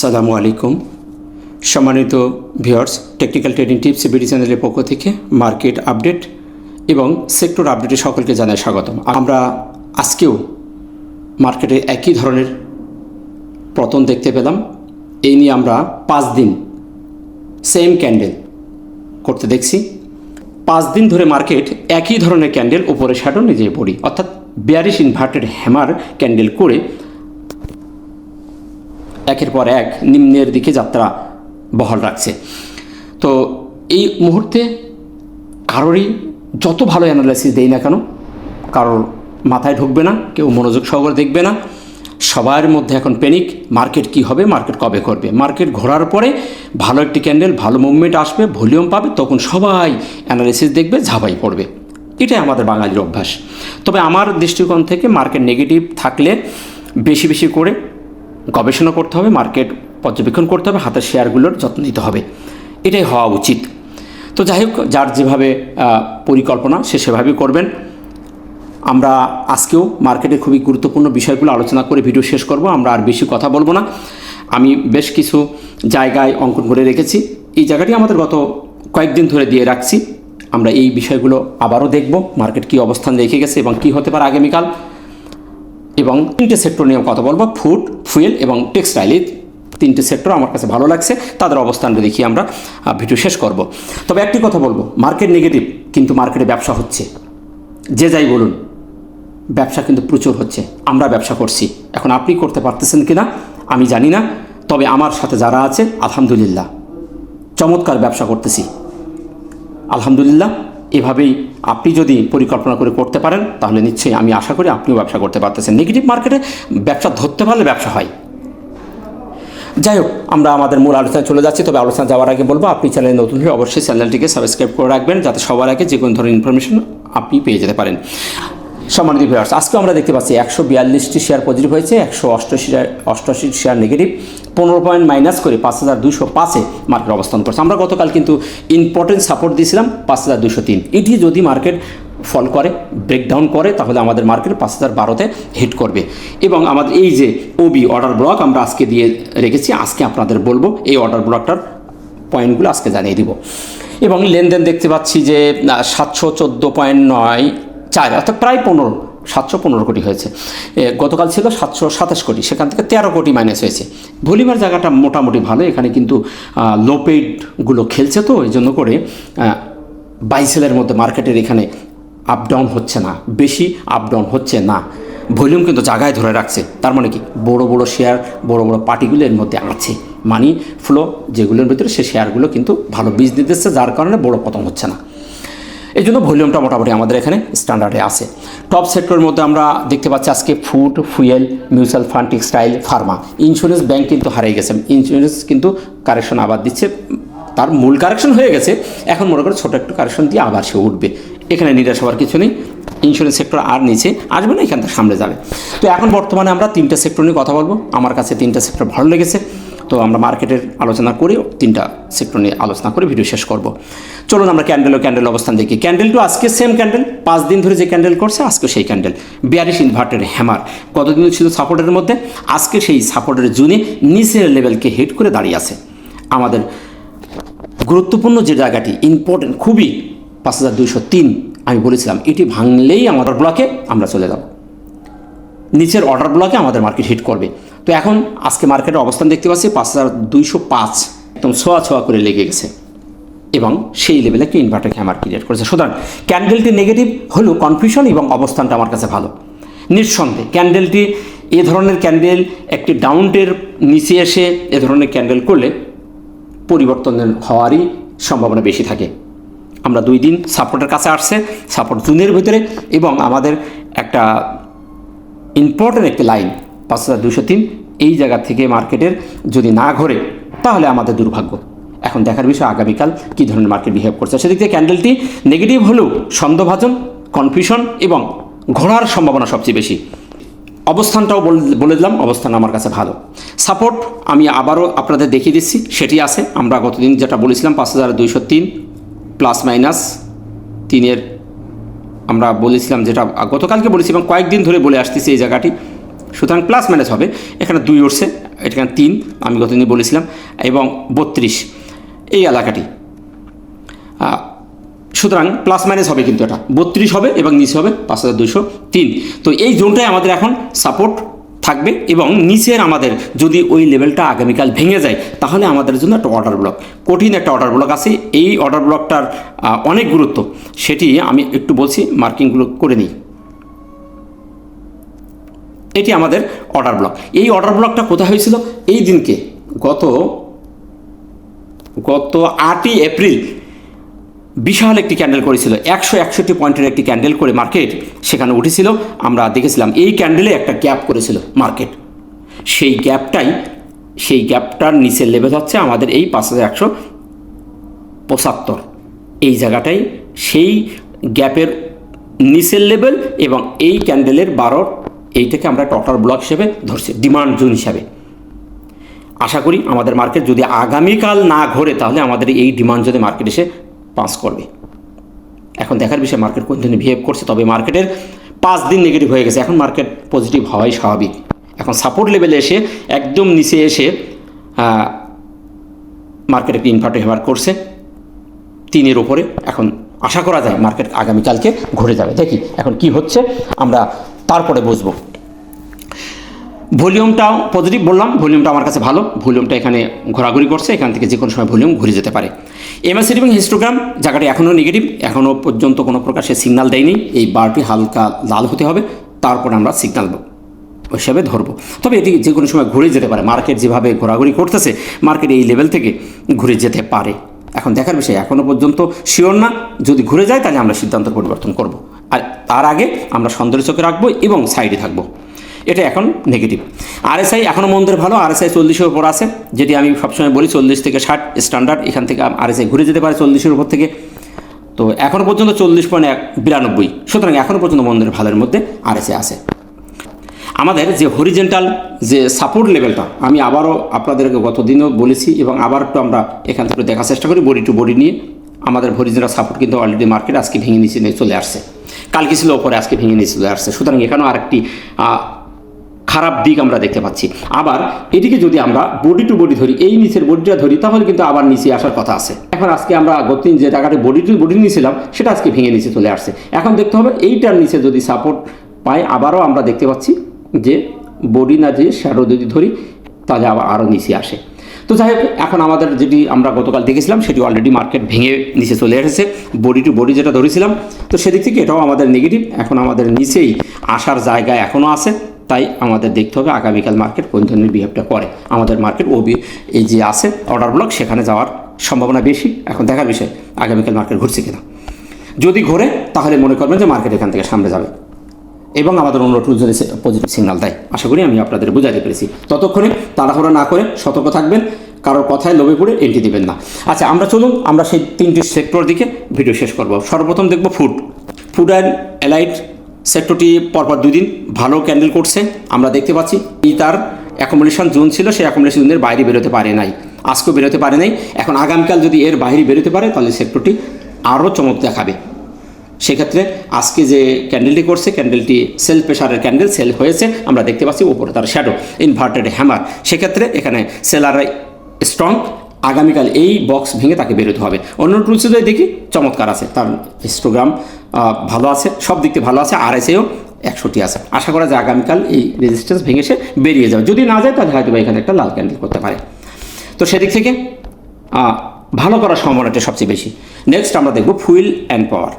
আসসালামু আলাইকুম সম্মানিত viewers, technical trading tips BD চ্যানেলের পক্ষ থেকে মার্কেট আপডেট এবং সেক্টর আপডেটে সকলকে জানাই স্বাগতম। আমরা আজকেও মার্কেটে একই ধরনের পতন দেখতে পেলাম। এই নিয়ে আমরা 5 দিন সেম ক্যান্ডেল করতে দেখছি। 5 দিন ধরে মার্কেট একই ধরনের ক্যান্ডেল উপরে শ্যাডো নিজে পড়ি, অর্থাৎ বেয়ারিশ ইনভার্টেড হ্যামার ক্যান্ডেল করে একের পর এক নিম্নের দিকে যাত্রা বহাল রাখছে। তো এই মুহূর্তে কারোরই যত ভালো অ্যানালাইসিস দেই না কেন, কারোর মাথায় ঢুকবে না, কেউ মনোযোগ সহকারে দেখবে না। সবার মধ্যে এখন প্যানিক, মার্কেট কি হবে, মার্কেট কবে করবে। মার্কেট ঘোরার পরে ভালো একটি ক্যান্ডেল, ভালো মুভমেন্ট আসবে, ভলিউম পাবে, তখন সবাই অ্যানালাইসিস দেখবে, ঝাঁপাই পড়বে। এটাই আমাদের বাঙালির অভ্যাস। তবে আমার দৃষ্টিকোণ থেকে মার্কেট নেগেটিভ থাকলে বেশি বেশি করে গবেষণা করতে হবে, মার্কেট পর্যবেক্ষণ করতে হবে, হাতের শেয়ারগুলোর যত্ন নিতে হবে, এটাই হওয়া উচিত। তো যাই হোক, যার যেভাবে পরিকল্পনা সে সেভাবেই করবেন। আমরা আজকেও মার্কেটের খুবই গুরুত্বপূর্ণ বিষয়গুলো আলোচনা করে ভিডিও শেষ করব। আমরা আর বেশি কথা বলবো না। আমি বেশ কিছু জায়গায় অঙ্কন করে রেখেছি, এই জায়গাটি আমাদের গত কয়েকদিন ধরে দিয়ে রাখছি। আমরা এই বিষয়গুলো আবারও দেখব, মার্কেট কী অবস্থান রেখে গেছে এবং কী হতে পারে আগামীকাল। এবং 3টে সেক্টর নিয়ে কথা বলবো, ফুড, ফুয়েল এবং টেক্সটাইল। এই 3টে সেক্টর আমার কাছে ভালো লাগছে, তাদের অবস্থানটা দেখিয়ে আমরা ভিডিও শেষ করব। তবে একটি কথা বলবো, মার্কেট নেগেটিভ কিন্তু মার্কেটে ব্যবসা হচ্ছে। যে যাই বলুন, ব্যবসা কিন্তু প্রচুর হচ্ছে। আমরা ব্যবসা করছি, এখন আপনি করতে পারতেছেন কিনা আমি জানি না। তবে আমার সাথে যারা আছে আলহামদুলিল্লাহ চমৎকার ব্যবসা করতেছি, আলহামদুলিল্লাহ। এভাবেই আপনি যদি পরিকল্পনা করে করতে পারেন তাহলে নিশ্চয়ই আমি আশা করি আপনিও ব্যবসা করতে পারতেছেন। নেগেটিভ মার্কেটে ব্যবসা ধরতে পারলে ব্যবসা হয়। যাই হোক, আমরা আমাদের মূল আলোচনায় চলে যাচ্ছি। তবে আলোচনা যাওয়ার আগে বলবো, আপনি চ্যানেলে নতুন হলে অবশ্যই চ্যানেলটিকে সাবস্ক্রাইব করে রাখবেন, যাতে সবার আগে যে কোনো ধরনের ইনফরমেশন আপনি পেয়ে যেতে পারেন। সম্মানিত ভিউয়ার্স, আজকে আমরা দেখতে পাচ্ছি 142টি শেয়ার পজিটিভ হয়েছে, 188 শেয়ার নেগেটিভ। 15 পয়েন্ট মাইনাস করে 5205-এ মার্কেট অবস্থান করছে। আমরা গতকাল কিন্তু ইম্পর্টেন্ট সাপোর্ট দিয়েছিলাম 5203। এটি যদি মার্কেট ফল করে, ব্রেকডাউন করে, তাহলে আমাদের মার্কেট 5012-তে হিট করবে। এবং আমাদের এই যে ওবি অর্ডার ব্লক আমরা আজকে দিয়ে রেখেছি, আজকে আপনাদের বলবো এই অর্ডার ব্লকটার পয়েন্টগুলো আজকে জানিয়ে দিব। এবং লেনদেন দেখতে পাচ্ছি যে 714.94, অর্থাৎ প্রায় 715 কোটি হয়েছে। গতকাল ছিল 727 কোটি, সেখান থেকে 13 কোটি মাইনাস হয়েছে। ভলিউমের জায়গাটা মোটামুটি ভালো। এখানে কিন্তু লো পেইডগুলো খেলছে, তো এই জন্য করে বাইসেলের মধ্যে মার্কেটের এখানে আপ ডাউন হচ্ছে না, বেশি আপ ডাউন হচ্ছে না। ভলিউম কিন্তু জায়গায় ধরে রাখছে। তার মানে কি, বড় বড় শেয়ার, বড় বড় পার্টিগুলো এর মধ্যে আছে। মানি ফ্লো যেগুলোর ভিতরে, সে শেয়ারগুলো কিন্তু ভালো বিজনেস দিচ্ছে, যার কারণে বড় পতন হচ্ছে না। এই জন্য ভলিউমটা মোটামুটি আমাদের এখানে স্ট্যান্ডার্ডে আছে। টপ সেক্টরের মধ্যে আমরা দেখতে পাচ্ছি আজকে food, fuel, mutual fund, textile, Pharma. Insurance bank কিন্তু হারিয়ে গেছে। ইন্স্যুরেন্স কিন্তু কারেকশন আবার দিচ্ছে, তার মূল কারেকশন হয়ে গেছে, এখন মনে করে ছোটো একটু কারেকশন দিয়ে আবার সে উঠবে। এখানে নিরাশ হওয়ার কিছু নেই। ইন্স্যুরেন্স সেক্টর আর নিচে আসবে না, এখান থেকে সামনে যাবে। তো এখন বর্তমানে আমরা 3টে সেক্টর নিয়ে কথা বলবো। আমার কাছে 3টে সেক্টর ভালো লেগেছে, তো আমরা মার্কেটের আলোচনা করে 3টা সেক্টর নিয়ে আলোচনা করে ভিডিও শেষ করব। চলুন আমরা ক্যান্ডেল অবস্থান দেখি। ক্যান্ডেলটা আজকে সেম ক্যান্ডেল, 5 দিন ধরে যে ক্যান্ডেল করছে আজকে সেই ক্যান্ডেল। বেয়ারিশ ইনভার্টেড হ্যামার কতদিন ছিল সাপোর্টের মধ্যে, আজকে সেই সাপোর্টের জুনে নিচের লেভেলকে হিট করে দাঁড়িয়ে আছে। আমাদের গুরুত্বপূর্ণ যে জায়গাটি ইম্পর্টেন্ট খুবই, 5203 আমি বলেছিলাম, এটি ভাঙলেই আমাদের ব্লকে আমরা চলে যাব, নিচের অর্ডার ব্লকে আমাদের মার্কেট হিট করবে। তো এখন আজকে মার্কেটের অবস্থান দেখতে পাচ্ছি 5205, একদম ছোঁয়া করে লেগে গেছে এবং সেই লেভেলে একটি ইনভার্টার হ্যামার ক্রিয়েট করেছে। সুতরাং ক্যান্ডেলটি নেগেটিভ হলেও কনফিউশন এবং অবস্থানটা আমার কাছে ভালো। নিঃসন্দেহে ক্যান্ডেলটি, এ ধরনের ক্যান্ডেল একটি ডাউনটের নিচে এসে এ ধরনের ক্যান্ডেল করলে পরিবর্তন হওয়ারই সম্ভাবনা বেশি থাকে। আমরা 2 দিন সাপোর্টের কাছে আসছে, সাপোর্ট জুনের ভিতরে, এবং আমাদের একটা ইম্পর্টেন্ট একটি লাইন 5203, এই জায়গা থেকে মার্কেটের যদি না ঘোরে তাহলে আমাদের দুর্ভাগ্য। এখন দেখার বিষয় আগামীকাল কী ধরনের মার্কেট বিহেভ করছে। সেদিক থেকে ক্যান্ডেলটি নেগেটিভ হলেও সন্দেহভাজন, কনফিউশন এবং ঘোরার সম্ভাবনা সবচেয়ে বেশি। অবস্থানটাও বলে দিলাম, অবস্থান আমার কাছে ভালো। সাপোর্ট আমি আবারও আপনাদের দেখিয়ে দিচ্ছি, সেটি আছে। আমরা গতদিন যেটা বলেছিলাম 5203 ±3-এর আমরা বলেছিলাম, যেটা গতকালকে বলেছি এবং কয়েকদিন ধরে বলে আসতেছি এই জায়গাটি। সুতরাং প্লাস মাইনাস হবে, এখানে 2 উঠছে, এখানে 3 আমি গতদিন বলেছিলাম, এবং 32 এই এলাকাটি। সুতরাং প্লাস মাইনাস হবে, কিন্তু এটা 32 হবে এবং নিচে হবে 5203। তো এই জোনটাই আমাদের এখন সাপোর্ট থাকবে, এবং নিচের আমাদের যদি ওই লেভেলটা আগামীকাল ভেঙে যায় তাহলে আমাদের জন্য একটা অর্ডার ব্লক, কঠিন একটা অর্ডার ব্লক আছে। এই অর্ডার ব্লকটার অনেক গুরুত্ব, সেটি আমি একটু বলছি, মার্কিংগুলো করে নিই। এটি আমাদের অর্ডার ব্লক। এই অর্ডার ব্লকটা কোথায় হয়েছিল? এই দিনকে গত 8ই এপ্রিল বিশাল একটি ক্যান্ডেল করেছিল, 161 পয়েন্টের একটি ক্যান্ডেল করে মার্কেট সেখানে উঠেছিল। আমরা দেখেছিলাম এই ক্যান্ডেলে একটা গ্যাপ করেছিল মার্কেট, সেই গ্যাপটার নিচের লেভেল হচ্ছে আমাদের এই 5175। এই জায়গাটাই সেই গ্যাপের নিচের লেভেল, এবং এই ক্যান্ডেলের 12 এইটাকে আমরা অর্ডার ব্লক হিসেবে ধরছি, ডিমান্ড জোন হিসাবে। আশা করি আমাদের মার্কেট যদি আগামীকাল না ঘোরে তাহলে আমাদের এই ডিমান্ড জোনে মার্কেট এসে পাস করবে। এখন দেখার বিষয় মার্কেট কোন দিনে বিহেভ করছে। তবে মার্কেটের 5 দিন নেগেটিভ হয়ে গেছে, এখন মার্কেট পজিটিভ হওয়াই স্বাভাবিক। এখন সাপোর্ট লেভেলে এসে একদম নিচে এসে মার্কেট একটি ইনভার্টার হ্যামার করছে 3-এর ওপরে। এখন আশা করা যায় মার্কেট আগামীকালকে ঘুরে যাবে। দেখি এখন কি হচ্ছে, আমরা তারপরে বুঝবো। ভলিউমটাও পজিটিভ বললাম, ভলিউমটা আমার কাছে ভালো, ভলিউমটা এখানে ঘোরাঘুরি করছে, এখান থেকে যে কোনো সময় ভলিউম ঘুরে যেতে পারে। এমএসিডি এবং হিস্টোগ্রাম জায়গাটি এখনও নেগেটিভ, এখনও পর্যন্ত কোনো প্রকার সে সিগন্যাল দেয়নি। এই বারটি হালকা লাল হতে হবে, তারপর আমরা সিগন্যাল হিসাবে ধরবো। তবে এটি যে কোনো সময় ঘুরে যেতে পারে, মার্কেট যেভাবে ঘোরাঘুরি করতেছে মার্কেট এই লেভেল থেকে ঘুরে যেতে পারে। এখন দেখার বিষয়, এখনও পর্যন্ত শিওর না, যদি ঘুরে যায় তাহলে আমরা সিদ্ধান্ত পরিবর্তন করব, আর তার আগে আমরা সন্দেহের চোখে রাখবো এবং সাইডে থাকবো। এটা এখন নেগেটিভ। আরএসআই এখনও মন্দের ভালো, আরএসআই 40-এর উপর আছে, যেটি আমি সবসময় বলি 40 থেকে 60 স্ট্যান্ডার্ড, এখান থেকে আরএসআই ঘুরে যেতে পারে 40-এর উপর থেকে। তো এখনও পর্যন্ত 40.92, সুতরাং এখনও পর্যন্ত মন্দের ভালোর মধ্যে আরএসআই আছে। আমাদের যে হরিজেন্টাল যে সাপোর্ট লেভেলটা আমি আবারও আপনাদেরকে গতদিনও বলেছি, এবং আবার একটু আমরা এখান থেকে দেখার চেষ্টা করি বডি টু বডি নিয়ে। আমাদের হরিজেন্টাল সাপোর্ট কিন্তু অলরেডি মার্কেট আজকে ভেঙে নিচে চলে আসছে, কালকে ছিল ওপরে, আজকে ভেঙে নিচে চলে আসছে। সুতরাং এখানেও আরেকটি খারাপ দিক আমরা দেখতে পাচ্ছি। আবার এটিকে যদি আমরা বডি টু বডি ধরি, এই নিচের বডিটা ধরি, তাহলে কিন্তু আবার নিচে আসার কথা আছে। এখন আজকে আমরা গতদিন যে জায়গাটা বডি টু বডি নিয়েছিলাম সেটা আজকে ভেঙে নিচে চলে আসছে। এখন দেখতে হবে এইটার নিচে যদি সাপোর্ট পাই, আবারও আমরা দেখতে পাচ্ছি যে বডি না যে শ্যাডো যদি ধরি তাহলে আবার আরও নিচে আসে। তো যাই হোক, এখন আমাদের যেটি আমরা গতকাল দেখেছিলাম সেটি অলরেডি মার্কেট ভেঙে নিচে চলে এসেছে, বডি টু বডি যেটা ধরেছিলাম। তো সেদিক থেকে এটাও আমাদের নেগেটিভ, এখন আমাদের নিচেই আসার জায়গায় এখনও আছে। তাই আমাদের দেখতে হবে আগামীকাল মার্কেট কোন ধরনের বিহেভটা করে। আমাদের মার্কেট এই যে আছে অর্ডার ব্লক, সেখানে যাওয়ার সম্ভাবনা বেশি। এখন দেখার বিষয় আগামীকাল মার্কেট ঘুরছে কিনা। যদি ঘোরে তাহলে মনে করবেন যে মার্কেট এখান থেকে সামনে যাবে, এবং আমাদের অন্য টুল যদি পজিটিভ সিগন্যাল দেয়। আশা করি আমি আপনাদের বোঝাতে পেরেছি। ততক্ষণে তাড়াহুড়া না করে সতর্ক থাকবেন, কারোর কথায় লোভে পড়ে এন্ট্রি দিবেন না। আচ্ছা, আমরা চলুন আমরা সেই 3টি সেক্টর দিকে ভিডিও শেষ করব। সর্বপ্রথম দেখব ফুড অ্যান্ড অ্যালাইড সেক্টরটি পরপর 2 দিন ভালো ক্যান্ডেল করছে। আমরা দেখতে পাচ্ছি এই তার অ্যাকোমোডেশন জোন ছিল, সেই অ্যাকোমোডেশন জোনের বাইরে বেরোতে পারে নাই, আজকেও বেরোতে পারে নাই। এখন আগামীকাল যদি এর বাইরে বেরোতে পারে তাহলে সেক্টরটি আরও চমক দেখাবে। সেক্ষেত্রে আজকে যে ক্যান্ডেলটি করছে, ক্যান্ডেলটি সেল প্রেশারের ক্যান্ডেল, সেল হয়েছে, আমরা দেখতে পাচ্ছি উপরে তার শ্যাডো ইনভার্টেড হ্যামার। সেক্ষেত্রে এখানে সেলাররা স্ট্রং, আগামীকাল এই বক্স ভেঙে তাকে বেরোতে হবে। অন্য টুলসে যদি দেখি চমৎকার আছে, তার হিস্টোগ্রাম ভালো আছে, সব দিক থেকে ভালো আছে, আরএসআইও 61 আছে। আশা করা যায় আগামীকাল এই রেজিস্ট্যান্স ভেঙে সে বেরিয়ে যাবে। যদি না যায় তাহলে হয়তো এখানে একটা লাল ক্যান্ডেল করতে পারে। তো সেদিক থেকে ভালো করার সম্ভাবনাটা সবচেয়ে বেশি। নেক্সট আমরা দেখব ফুয়েল অ্যান্ড পাওয়ার।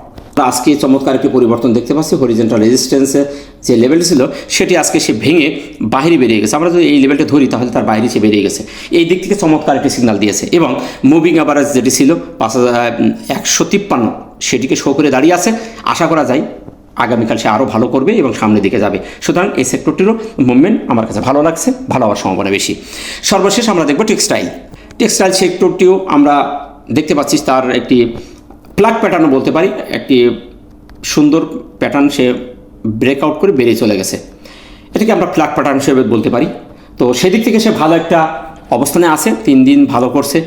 আজকে চমৎকার একটি পরিবর্তন দেখতে পাচ্ছি। হরিজেন্টাল রেজিস্ট্যান্সের যে লেভেলটি ছিল সেটি আজকে সে ভেঙে বাইরে বেরিয়ে গেছে। আমরা যদি এই লেভেলটা ধরি তাহলে তার বাইরে সে বেরিয়ে গেছে, এই দিক থেকে চমৎকার একটি সিগন্যাল দিয়েছে। এবং মুভিং অ্যাভারেজ যেটি ছিল 5153 সেটিকে শো করে দাঁড়িয়ে আছে। আশা করা যায় আগামীকাল সে আরও ভালো করবে এবং সামনের দিকে যাবে। সুতরাং এই সেক্টরটিরও মুভমেন্ট আমার কাছে ভালো লাগছে, ভালো হওয়ার সম্ভাবনা বেশি। সর্বশেষ আমরা দেখব টেক্সটাইল সেক্টরটিও আমরা দেখতে পাচ্ছি তার একটি প্লাগ প্যাটার্নও বলতে পারি, একটি সুন্দর প্যাটার্ন সে ব্রেকআউট করে বেরিয়ে চলে গেছে, এটাকে আমরা প্লাগ প্যাটার্ন হিসেবে বলতে পারি। তো সেদিক থেকে সে ভালো একটা অবস্থানে আছে, 3 দিন ভালো করছে,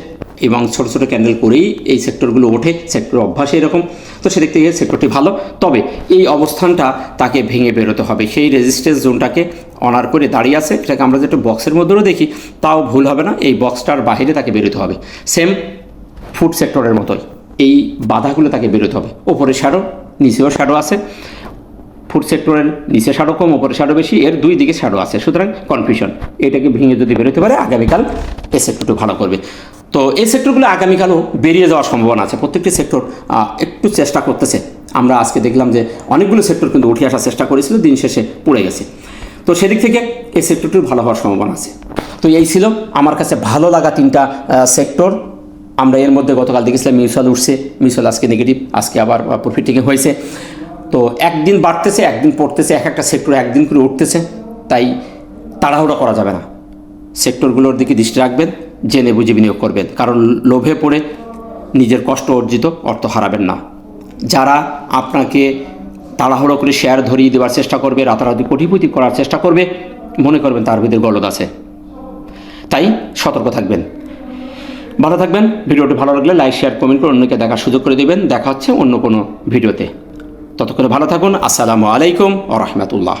এবং ছোটো ছোটো ক্যান্ডেল করেই এই সেক্টরগুলো ওঠে, সেক্টর অভ্যাস এরকম। তো সেদিক থেকে সেক্টরটি ভালো, তবে এই অবস্থানটা তাকে ভেঙে বেরোতে হবে। সেই রেজিস্ট্যান্স জোনটাকে অনার করে দাঁড়িয়ে আছে, এটাকে আমরা যেটা বক্সের মধ্যেও দেখি তাও ভুল হবে না, এই বক্সটার বাইরে তাকে বেরোতে হবে। সেম ফুড সেক্টরের মতোই এই বাধাগুলো তাকে বেরোতে হবে। ওপরে শ্যাডো, নিচেও শ্যাডো আছে। ফুড সেক্টরের নিচে শ্যাডো কম, ওপরে শ্যাডো বেশি, এর দুই দিকে শ্যাডো আছে, সুতরাং কনফিউশন। এটাকে ভেঙে যদি বেরোতে পারে আগামীকাল এই সেক্টরটি ভালো করবে। তো এই সেক্টরগুলো আগামীকালও বেরিয়ে যাওয়ার সম্ভাবনা আছে। প্রত্যেকটি সেক্টর একটু চেষ্টা করতেছে। আমরা আজকে দেখলাম যে অনেকগুলো সেক্টর কিন্তু উঠে আসার চেষ্টা করেছিল, দিন শেষে পড়ে গেছে। তো সেদিক থেকে এই সেক্টরটির ভালো হওয়ার সম্ভাবনা আছে। তো এই ছিল আমার কাছে ভালো লাগা 3টা সেক্টর। আমরা এর মধ্যে গতকাল দেখেছিলাম মিউচুয়াল উঠছে, মিউচুয়াল আজকে নেগেটিভ, আজকে আবার প্রফিট টেকিং হয়েছে। তো একদিন বাড়তেছে, একদিন পড়তেছে, এক একটা সেক্টর একদিন করে উঠতেছে, তাই তাড়াহুড়া করা যাবে না। সেক্টরগুলোর দিকে দৃষ্টি রাখবেন, জেনে বুঝে বিনিয়োগ করবেন, কারণ লোভে পড়ে নিজের কষ্ট অর্জিত অর্থ হারাবেন না। যারা আপনাকে তাড়াহুড়ো করে শেয়ার ধরিয়ে দেওয়ার চেষ্টা করবে, রাতারাতি কোটিপতি করার চেষ্টা করবে, মনে করবেন তার ভিতরে গলদ আছে। তাই সতর্ক থাকবেন। ভালো থাকবেন। ভিডিওটি ভালো লাগলে লাইক, শেয়ার, কমেন্ট করে অন্যকে দেখার সুযোগ করে দেবেন। দেখা হচ্ছে অন্য কোনো ভিডিওতে। ততক্ষণে ভালো থাকুন। আসসালামু আলাইকুম ওয়া রাহমাতুল্লাহ।